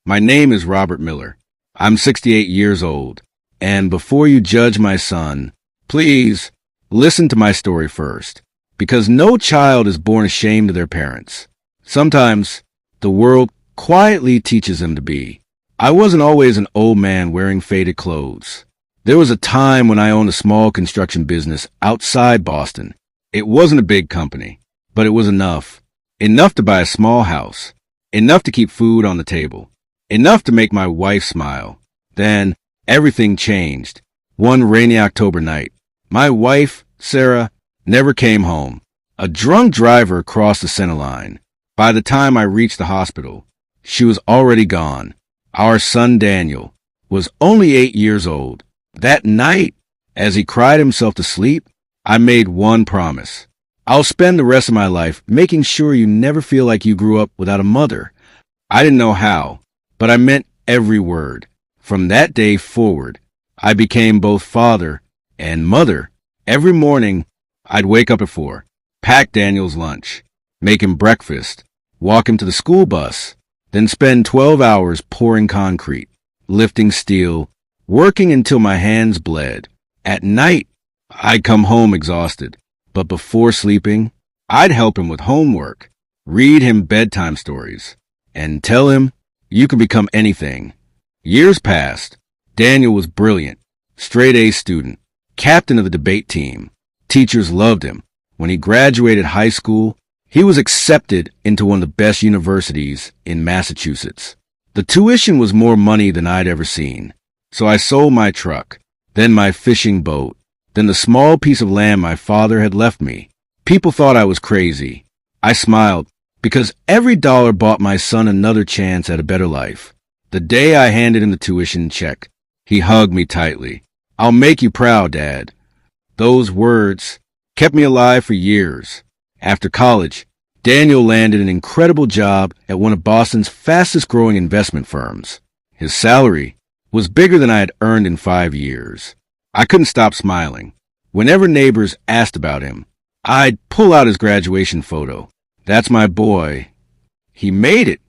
My name is Robert Miller. I'm 68 years old. And before you judge my son, please listen to my story first. Because no child is born ashamed of their parents. Sometimes the world quietly teaches them to be. I wasn't always an old man wearing faded clothes. There was a time when I owned a small construction business outside Boston. It wasn't a big company, but it was enough. Enough to buy a small house. Enough to keep food on the table. Enough to make my wife smile. Then everything changed. One rainy October night, my wife, Sarah, never came home. A drunk driver crossed the center line. By the time I reached the hospital, she was already gone. Our son Daniel was only 8 years old. That night, as he cried himself to sleep, I made one promise. I'll spend the rest of my life making sure you never feel like you grew up without a mother. I didn't know how, but I meant every word. From that day forward, I became both father and mother. Every morning, I'd wake up at 4, pack Daniel's lunch, make him breakfast, walk him to the school bus, then spend 12 hours pouring concrete, lifting steel, working until my hands bled. At night, I'd come home exhausted, but before sleeping, I'd help him with homework, read him bedtime stories, and tell him, you can become anything. Years passed. Daniel was brilliant, straight-A student, captain of the debate team. Teachers loved him. When he graduated high school, he was accepted into one of the best universities in Massachusetts. The tuition was more money than I'd ever seen. So I sold my truck, then my fishing boat, then the small piece of land my father had left me. People thought I was crazy. I smiled because every dollar bought my son another chance at a better life. The day I handed him the tuition check, he hugged me tightly. I'll make you proud, Dad. Those words kept me alive for years. After college, Daniel landed an incredible job at one of Boston's fastest-growing investment firms. His salary was bigger than I had earned in 5 years. I couldn't stop smiling. Whenever neighbors asked about him, I'd pull out his graduation photo. That's my boy. He made it.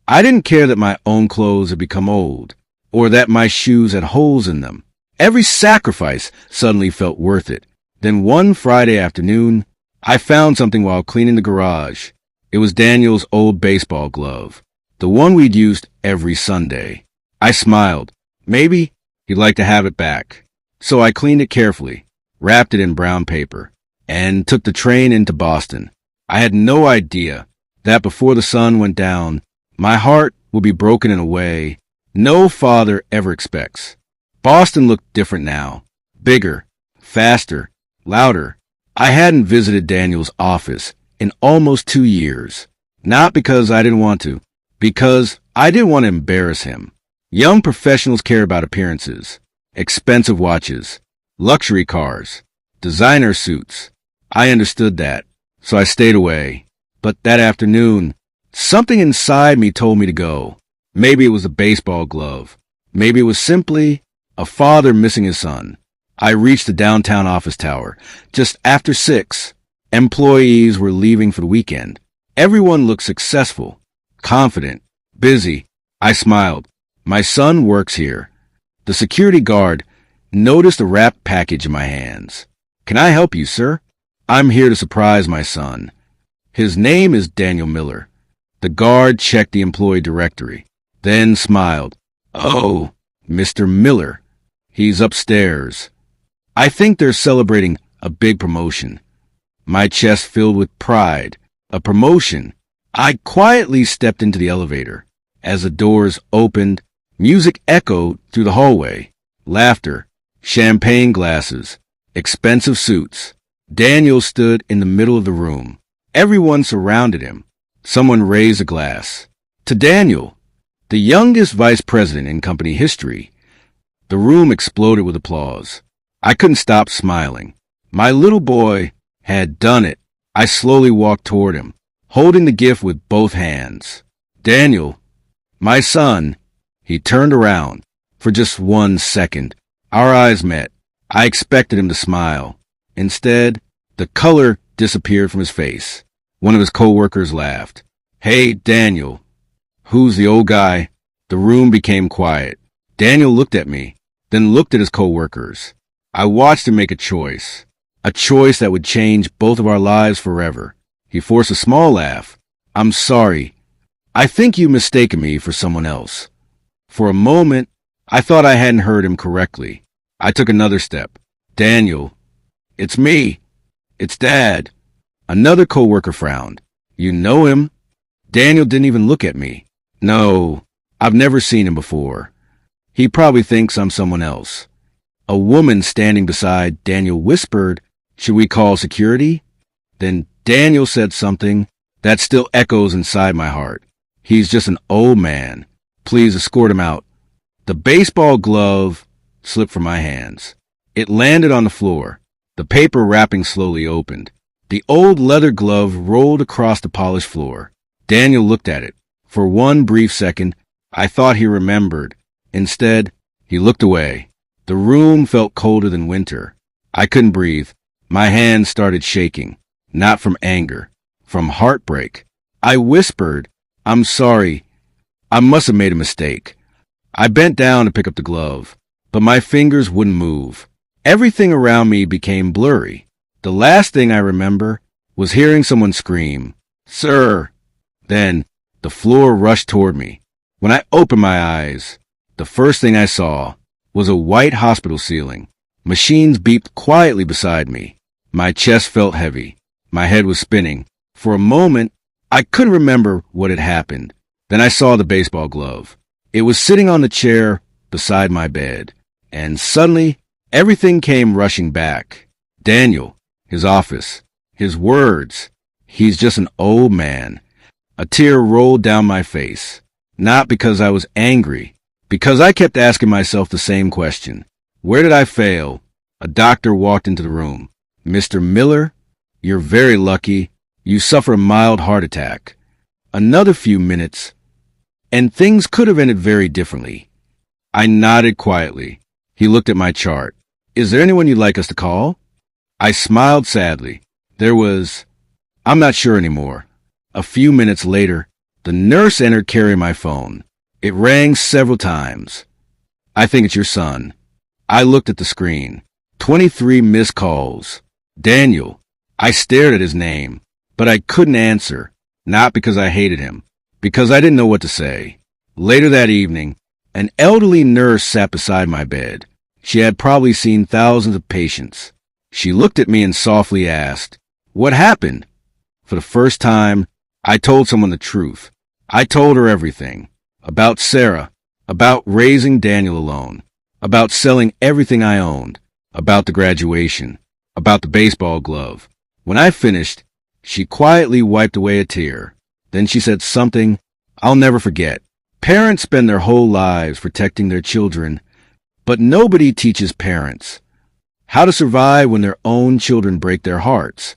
I didn't care that my own clothes had become old, or that my shoes had holes in them. Every sacrifice suddenly felt worth it. Then one Friday afternoon, I found something while cleaning the garage. It was Daniel's old baseball glove, the one we'd used every Sunday. I smiled. Maybe he'd like to have it back. So I cleaned it carefully, wrapped it in brown paper, and took the train into Boston. I had no idea that before the sun went down, my heart would be broken in a way no father ever expects. Boston looked different now. Bigger, faster, louder. I hadn't visited Daniel's office in almost 2 years. Not because I didn't want to, because I didn't want to embarrass him. Young professionals care about appearances, expensive watches, luxury cars, designer suits. I understood that, so I stayed away. But that afternoon, something inside me told me to go. Maybe it was a baseball glove. Maybe it was simply a father missing his son. I reached the downtown office tower. Just after 6, employees were leaving for the weekend. Everyone looked successful, confident, busy. I smiled. My son works here. The security guard noticed a wrapped package in my hands. Can I help you, sir? I'm here to surprise my son. His name is Daniel Miller. The guard checked the employee directory, then smiled. Oh, Mr. Miller. He's upstairs. I think they're celebrating a big promotion. My chest filled with pride. A promotion. I quietly stepped into the elevator. As the doors opened, music echoed through the hallway. Laughter, champagne glasses, expensive suits. Daniel stood in the middle of the room. Everyone surrounded him. Someone raised a glass. To Daniel, the youngest vice president in company history. The room exploded with applause. I couldn't stop smiling. My little boy had done it. I slowly walked toward him, holding the gift with both hands. Daniel, my son. He turned around. For just 1 second, our eyes met. I expected him to smile. Instead, the color disappeared from his face. One of his coworkers laughed. Hey, Daniel. Who's the old guy? The room became quiet. Daniel looked at me, then looked at his coworkers. I watched him make a choice that would change both of our lives forever. He forced a small laugh. "I'm sorry. I think you've mistaken me for someone else." For a moment, I thought I hadn't heard him correctly. I took another step. "Daniel, it's me. It's Dad." Another coworker frowned. "You know him?" Daniel didn't even look at me. "No, I've never seen him before. He probably thinks I'm someone else." A woman standing beside Daniel whispered, "Should we call security?" Then Daniel said something that still echoes inside my heart. "He's just an old man. Please escort him out." The baseball glove slipped from my hands. It landed on the floor. The paper wrapping slowly opened. The old leather glove rolled across the polished floor. Daniel looked at it. For one brief second, I thought he remembered. Instead, he looked away. The room felt colder than winter. I couldn't breathe. My hands started shaking. Not from anger, from heartbreak. I whispered, "I'm sorry. I must have made a mistake." I bent down to pick up the glove, but my fingers wouldn't move. Everything around me became blurry. The last thing I remember was hearing someone scream, "Sir!" Then the floor rushed toward me. When I opened my eyes, the first thing I saw was a white hospital ceiling. Machines beeped quietly beside me. My chest felt heavy. My head was spinning. For a moment, I couldn't remember what had happened. Then I saw the baseball glove. It was sitting on the chair beside my bed. And suddenly, everything came rushing back. Daniel, his office, his words. "He's just an old man." A tear rolled down my face. Not because I was angry, because I kept asking myself the same question. Where did I fail? A doctor walked into the room. "Mr. Miller, you're very lucky. You suffer a mild heart attack." Another few minutes, and things could have ended very differently. I nodded quietly. He looked at my chart. "Is there anyone you'd like us to call?" I smiled sadly. I'm not sure anymore. A few minutes later, the nurse entered carrying my phone. It rang several times. "I think it's your son." I looked at the screen. 23 missed calls. Daniel. I stared at his name, but I couldn't answer. Not because I hated him, because I didn't know what to say. Later that evening, an elderly nurse sat beside my bed. She had probably seen thousands of patients. She looked at me and softly asked, "What happened?" For the first time, I told someone the truth. I told her everything. About Sarah, about raising Daniel alone, about selling everything I owned, about the graduation, about the baseball glove. When I finished, she quietly wiped away a tear. Then she said something I'll never forget. Parents spend their whole lives protecting their children, but nobody teaches parents how to survive when their own children break their hearts.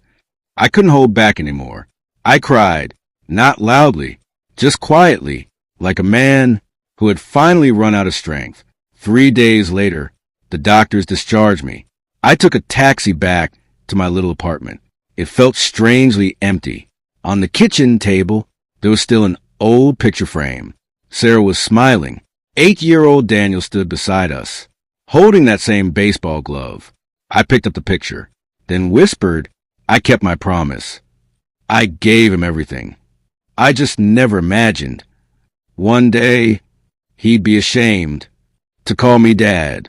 I couldn't hold back anymore. I cried, not loudly, just quietly, like a man who had finally run out of strength. 3 days later, the doctors discharged me. I took a taxi back to my little apartment. It felt strangely empty. On the kitchen table, there was still an old picture frame. Sarah was smiling. 8-year-old Daniel stood beside us, holding that same baseball glove. I picked up the picture, then whispered, "I kept my promise. I gave him everything. I just never imagined one day he'd be ashamed to call me Dad."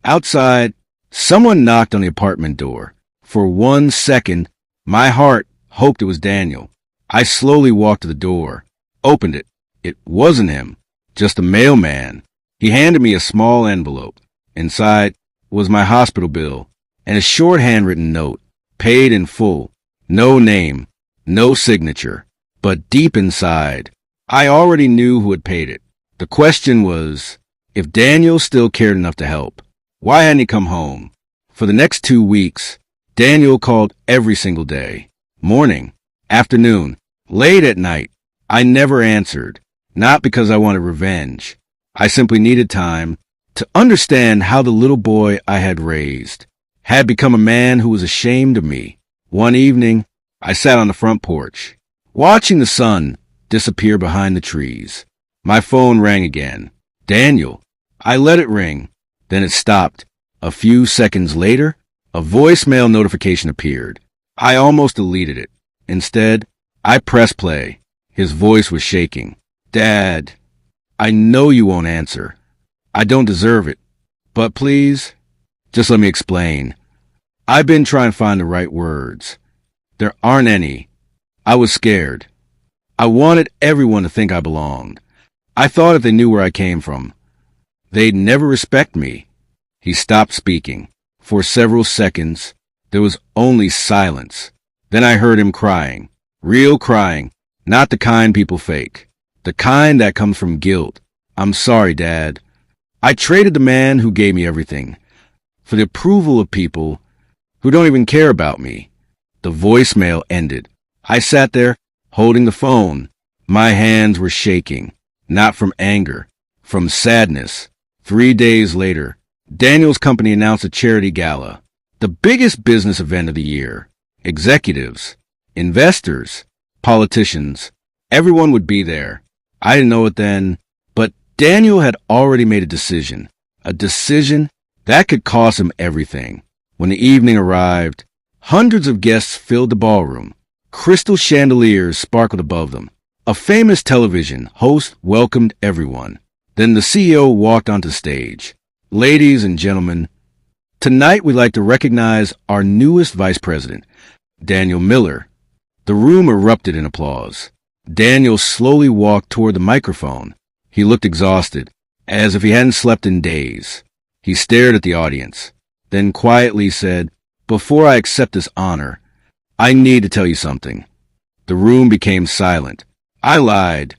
Outside, someone knocked on the apartment door. For 1 second, my heart hoped it was Daniel. I slowly walked to the door, opened it. It wasn't him, just a mailman. He handed me a small envelope. Inside was my hospital bill and a short handwritten note, paid in full. No name, no signature. But deep inside, I already knew who had paid it. The question was, if Daniel still cared enough to help, why hadn't he come home? For the next 2 weeks, Daniel called every single day. Morning, afternoon, late at night. I never answered, not because I wanted revenge. I simply needed time to understand how the little boy I had raised had become a man who was ashamed of me. One evening, I sat on the front porch, watching the sun disappear behind the trees. My phone rang again. Daniel. I let it ring. Then it stopped. A few seconds later, a voicemail notification appeared. I almost deleted it. Instead, I pressed play. His voice was shaking. Dad, I know you won't answer. I don't deserve it. But please, just let me explain. I've been trying to find the right words. There aren't any. I was scared. I wanted everyone to think I belonged. I thought if they knew where I came from, they'd never respect me. He stopped speaking. For several seconds, there was only silence. Then I heard him crying. Real crying. Not the kind people fake. The kind that comes from guilt. I'm sorry, Dad. I traded the man who gave me everything for the approval of people who don't even care about me. The voicemail ended. I sat there, holding the phone. My hands were shaking. Not from anger, from sadness. 3 days later, Daniel's company announced a charity gala, the biggest business event of the year. Executives, investors, politicians, everyone would be there. I didn't know it then, but Daniel had already made a decision that could cost him everything. When the evening arrived, hundreds of guests filled the ballroom. Crystal chandeliers sparkled above them. A famous television host welcomed everyone. Then the CEO walked onto stage. Ladies and gentlemen, tonight we'd like to recognize our newest vice president, Daniel Miller. The room erupted in applause. Daniel slowly walked toward the microphone. He looked exhausted, as if he hadn't slept in days. He stared at the audience, then quietly said, "Before I accept this honor, I need to tell you something." The room became silent. I lied.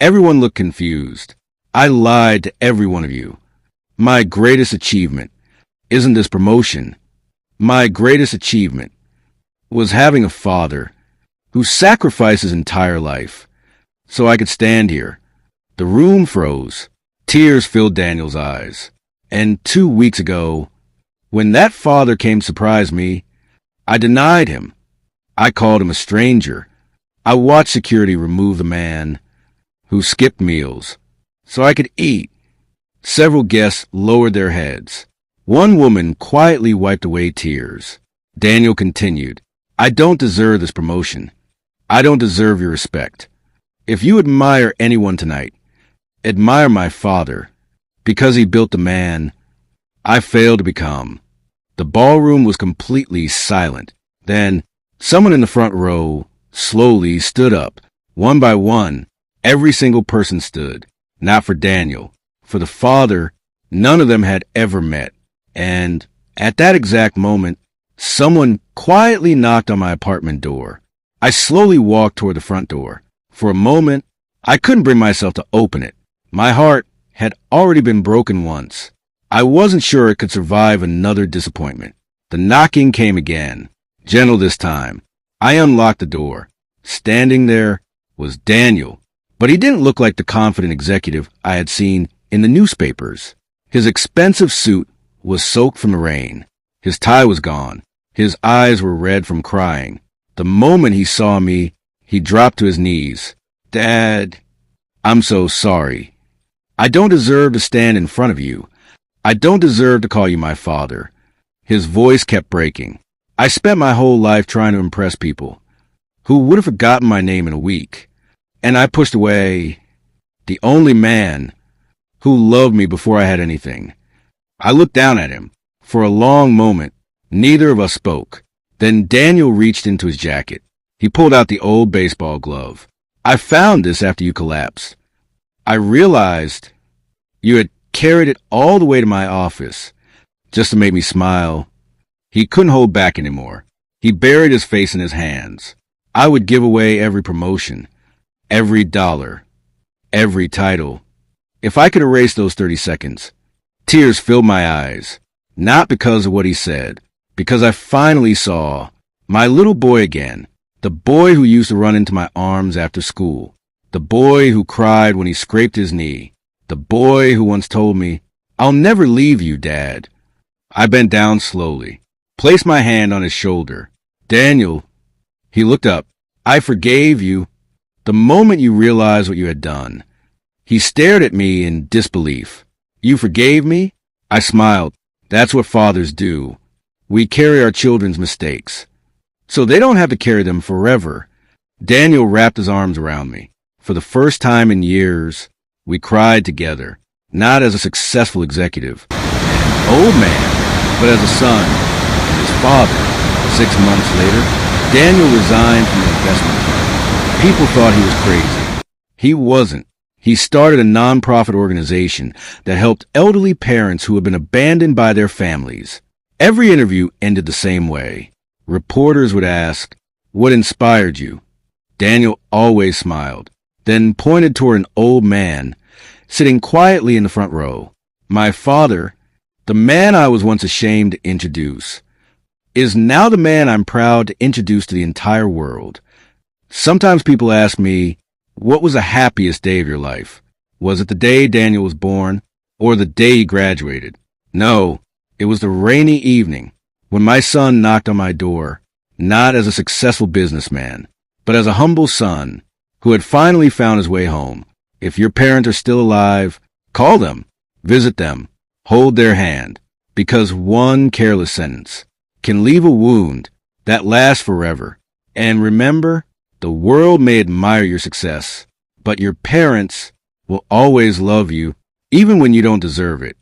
Everyone looked confused. I lied to every one of you. My greatest achievement isn't this promotion. My greatest achievement was having a father who sacrificed his entire life so I could stand here. The room froze. Tears filled Daniel's eyes. And 2 weeks ago, when that father came to surprise me, I denied him. I called him a stranger. I watched security remove the man who skipped meals so I could eat. Several guests lowered their heads. One woman quietly wiped away tears. Daniel continued, "I don't deserve this promotion. I don't deserve your respect. If you admire anyone tonight, admire my father, because he built the man I failed to become." The ballroom was completely silent. Then, someone in the front row slowly stood up. One by one, every single person stood. Not for Daniel, for the father none of them had ever met. And at that exact moment, someone quietly knocked on my apartment door. I slowly walked toward the front door. For a moment, I couldn't bring myself to open it. My heart had already been broken once. I wasn't sure it could survive another disappointment. The knocking came again, gentle this time. I unlocked the door. Standing there was Daniel, but he didn't look like the confident executive I had seen in the newspapers. His expensive suit was soaked from the rain. His tie was gone. His eyes were red from crying. The moment he saw me, he dropped to his knees. "Dad, I'm so sorry. I don't deserve to stand in front of you. I don't deserve to call you my father." His voice kept breaking. I spent my whole life trying to impress people who would have forgotten my name in a week. And I pushed away the only man who loved me before I had anything. I looked down at him. For a long moment, neither of us spoke. Then Daniel reached into his jacket. He pulled out the old baseball glove. "I found this after you collapsed. I realized you had carried it all the way to my office just to make me smile." He couldn't hold back anymore. He buried his face in his hands. I would give away every promotion, every dollar, every title, if I could erase those 30 seconds. Tears filled my eyes, not because of what he said, because I finally saw my little boy again, the boy who used to run into my arms after school, the boy who cried when he scraped his knee, the boy who once told me, "I'll never leave you, Dad." I bent down slowly, placed my hand on his shoulder. "Daniel," he looked up, "I forgave you the moment you realized what you had done. He stared at me in disbelief. You forgave me? I smiled. That's what fathers do. We carry our children's mistakes, so they don't have to carry them forever. Daniel wrapped his arms around me. For the first time in years, we cried together, not as a successful executive, an old man, but as a son and his father. 6 months later, Daniel resigned from the investment firm. People thought he was crazy. He wasn't. He started a nonprofit organization that helped elderly parents who had been abandoned by their families. Every interview ended the same way. Reporters would ask, "What inspired you?" Daniel always smiled, then pointed toward an old man sitting quietly in the front row. My father, the man I was once ashamed to introduce, is now the man I'm proud to introduce to the entire world. Sometimes people ask me, what was the happiest day of your life? Was it the day Daniel was born or the day he graduated? No, it was the rainy evening when my son knocked on my door, not as a successful businessman, but as a humble son who had finally found his way home. If your parents are still alive, call them, visit them, hold their hand, because one careless sentence can leave a wound that lasts forever. And remember, the world may admire your success, but your parents will always love you, even when you don't deserve it.